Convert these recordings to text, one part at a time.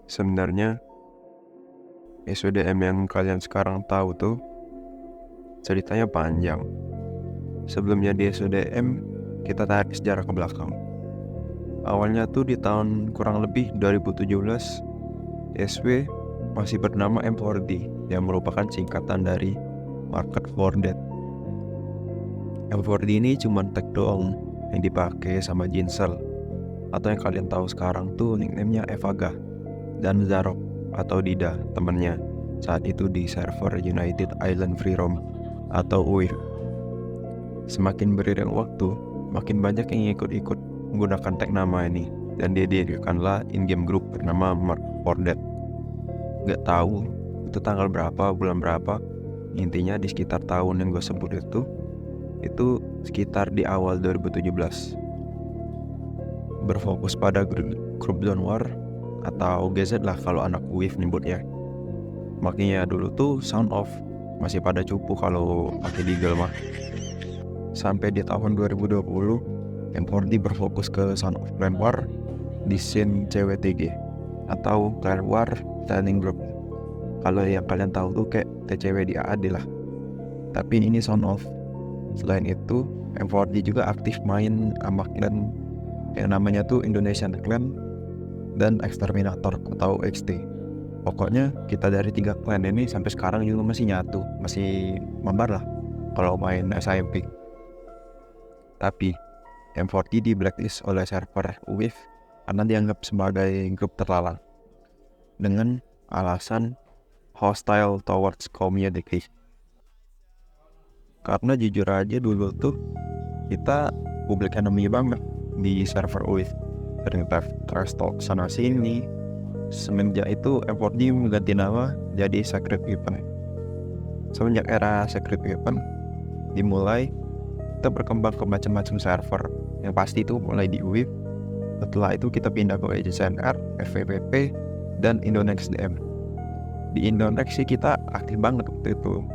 Sebenarnya SODM yang kalian sekarang tahu tuh ceritanya panjang. Sebelumnya di SODM, kita tarik sejarah ke belakang. Awalnya tuh di tahun kurang lebih 2017, SW masih bernama M4D yang merupakan singkatan dari Market for Dead. M4D ini cuma tag doang yang dipakai sama Jinsel, atau yang kalian tahu sekarang tuh nickname-nya Evaga, dan Zarok atau Dida temennya saat itu di server United Island Free Roam atau UIF. Semakin beriring waktu, makin banyak yang ikut-ikut menggunakan tag nama ini, dan didirikanlah in-game group bernama Mark for Dead. Gak tahu itu tanggal berapa, bulan berapa, intinya di sekitar tahun yang gue sebut itu sekitar di awal 2017. Berfokus pada grup Zone War atau GZ lah kalau anak UIF nyebutnya. Makanya dulu tuh sound off, masih pada cupu kalau pakai Deagle mah. Sampai di tahun 2020, M4D berfokus ke Sound of Clan War di scene CWTG atau Clan War Training Group. Kalau yang kalian tahu tuh kayak TCW di AAD lah. Tapi ini Sound Off. Selain itu, M4D juga aktif main sama clan yang namanya tuh Indonesian Clan dan Exterminator atau XT. Pokoknya kita dari 3 clan ini sampai sekarang juga masih nyatu, masih mabar lah kalau main SIMP. Tapi M4D di blacklist oleh server UIF karena dianggap sebagai grup terlarang dengan alasan hostile towards community. Karena jujur aja dulu tuh kita public enemy banget di server UIF. Sering trash talk sana sini. Semenjak itu M4D mengganti nama jadi Secret Weapon. Semenjak era Secret Weapon dimulai, kita berkembang ke macam-macam server. Yang pasti itu mulai di UIF. Setelah itu kita pindah ke EJCNR, FVPP, dan Indonex DM. Di Indonex sih kita aktif banget waktu itu.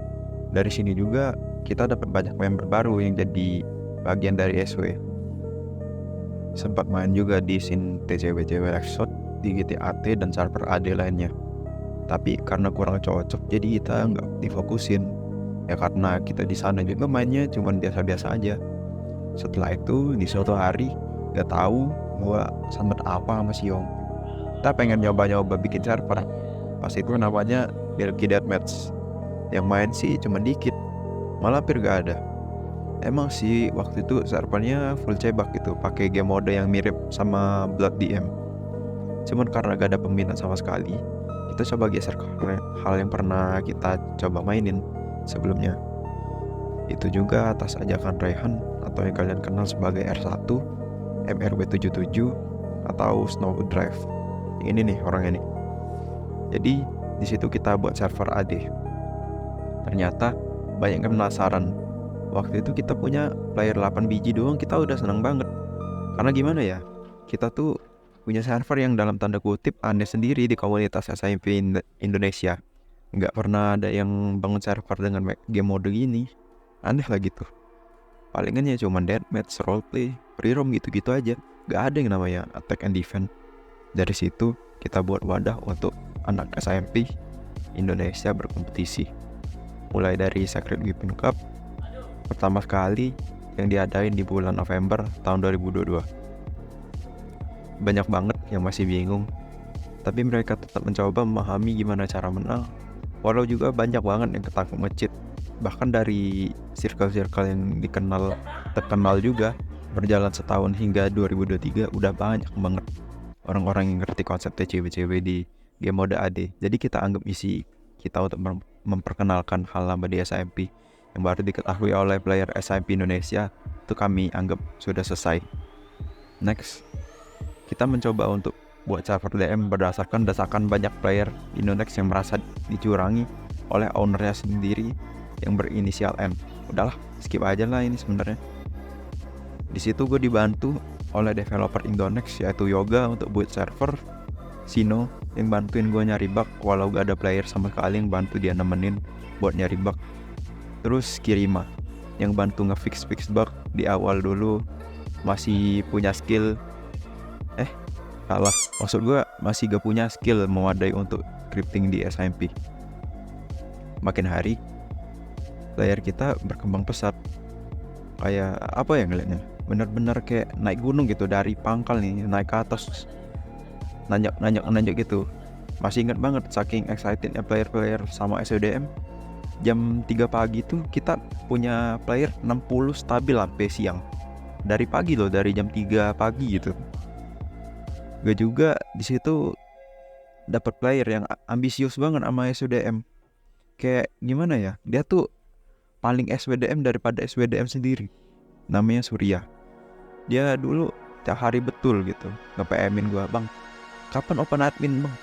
Dari sini juga kita dapat banyak member baru yang jadi bagian dari SW. Sempat main juga di scene TCW Exot, di GTAT dan server AD lainnya. Tapi karena kurang cocok jadi kita nggak difokusin. Ya karena kita di sana juga mainnya cuma biasa-biasa aja. Setelah itu di suatu hari gak tahu gua santet apa sama si Yong. Kita pengen nyoba-nyoba bikin server. Pas itu namanya Delki Deathmatch. Yang main sih cuma dikit, malah hampir gak ada. Emang sih waktu itu servernya full cebak gitu, pakai game mode yang mirip sama Blood DM. Cuman karena gak ada peminat sama sekali, kita coba geser ke hal yang pernah kita coba mainin sebelumnya. Itu juga atas ajakan Rehan atau yang kalian kenal sebagai R1, MRW77 atau Snow Drive. Ini nih orang ini. Jadi di situ kita buat server AD. Ternyata banyak yang penasaran. Waktu itu kita punya player 8 biji doang, kita udah senang banget. Karena gimana ya? Kita tuh punya server yang dalam tanda kutip aneh sendiri di komunitas SIMP Indonesia. Nggak pernah ada yang bangun server dengan game mode gini. Aneh lah gitu. Palingan ya cuma deathmatch, roleplay, free roam gitu-gitu aja. Nggak ada yang namanya attack and defense. Dari situ kita buat wadah untuk anak SIMP Indonesia berkompetisi. Mulai dari Secret Weapon Cup pertama kali yang diadain di bulan November tahun 2022. Banyak banget yang masih bingung, tapi mereka tetap mencoba memahami gimana cara menang. Walau juga banyak banget yang ketangkep nge-cheat. Bahkan dari circle-circle yang terkenal juga, berjalan setahun hingga 2023 udah banyak banget orang-orang yang ngerti konsep TCW di game mode AD. Jadi kita anggap misi kita untuk memperkenalkan hal lama di SIMP yang baru diketahui oleh player SIMP Indonesia itu kami anggap sudah selesai. Next, kita mencoba untuk buat server DM berdasarkan desakan banyak player Indonex yang merasa dicurangi oleh ownernya sendiri yang berinisial M. Udahlah, skip aja lah ini sebenarnya. Di situ gue dibantu oleh developer Indonex yaitu Yoga untuk buat server, Sino yang bantuin gue nyari bug walau gak ada player sama sekali yang bantu dia nemenin buat nyari bug. Terus Kirima yang bantu nge-fix bug di awal dulu, masih punya skill kalah. Maksud gue masih gak punya skill memadai untuk scripting di SMP. Makin hari player kita berkembang pesat. Kayak apa ya ngeliatnya, bener-bener kayak naik gunung gitu, dari pangkal nih naik ke atas, nanjak gitu. Masih ingat banget saking excitednya player sama SODM. Jam 3 pagi tuh kita punya player 60 stabil sampai siang. Dari pagi loh, dari jam 3 pagi gitu. Gue juga di situ dapat player yang ambisius banget sama SWDM. Kayak gimana ya? Dia tuh paling SWDM daripada SWDM sendiri. Namanya Surya. Dia dulu tiap hari betul gitu nge-PM-in gue, "Bang, kapan open admin, Bang?"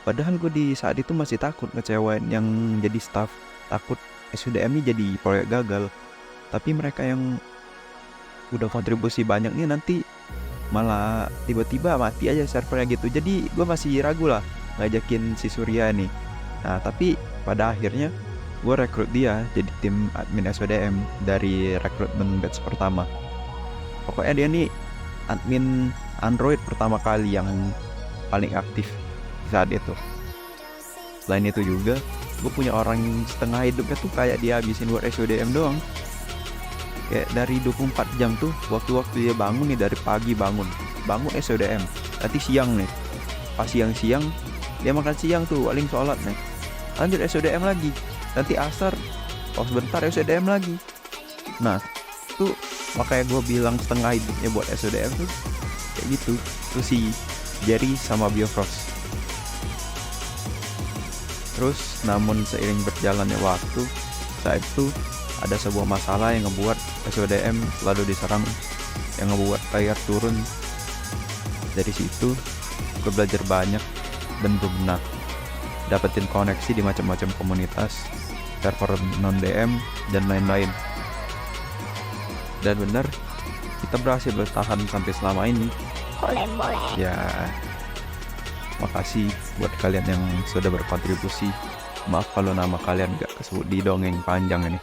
Padahal gue di saat itu masih takut ngecewain yang jadi staff, takut SWDM ini jadi proyek gagal. Tapi mereka yang udah kontribusi banyak nih nanti malah tiba-tiba mati aja servernya gitu. Jadi gue masih ragu lah ngajakin si Surya nih. Nah tapi pada akhirnya gue rekrut dia jadi tim admin SWDM dari rekrutmen batch pertama. Pokoknya dia nih admin Android pertama kali yang paling aktif saat itu. Selain itu juga gue punya orang setengah hidupnya tuh kayak dia habisin buat SWDM doang. Kayak dari 24 jam tuh waktu-waktu dia bangun nih, dari pagi bangun SODM, nanti siang nih, pas siang dia makan siang tuh paling sholat nih, lanjut SODM lagi, nanti asar pas bentar SODM lagi. Nah tuh makanya gue bilang setengah hidupnya buat SODM tuh kayak gitu. Terus si Jerry sama Biofrost. Terus namun seiring berjalannya waktu, saat itu ada sebuah masalah yang ngebuat SODM selalu diserang, yang ngebuat player turun. Dari situ gue belajar banyak dan berbenah, dapetin koneksi di macam-macam komunitas, server non-DM dan lain-lain. Dan bener, kita berhasil bertahan sampai selama ini. Boleh. Ya, makasih buat kalian yang sudah berkontribusi. Maaf kalau nama kalian gak kesebut di dongeng panjang ini.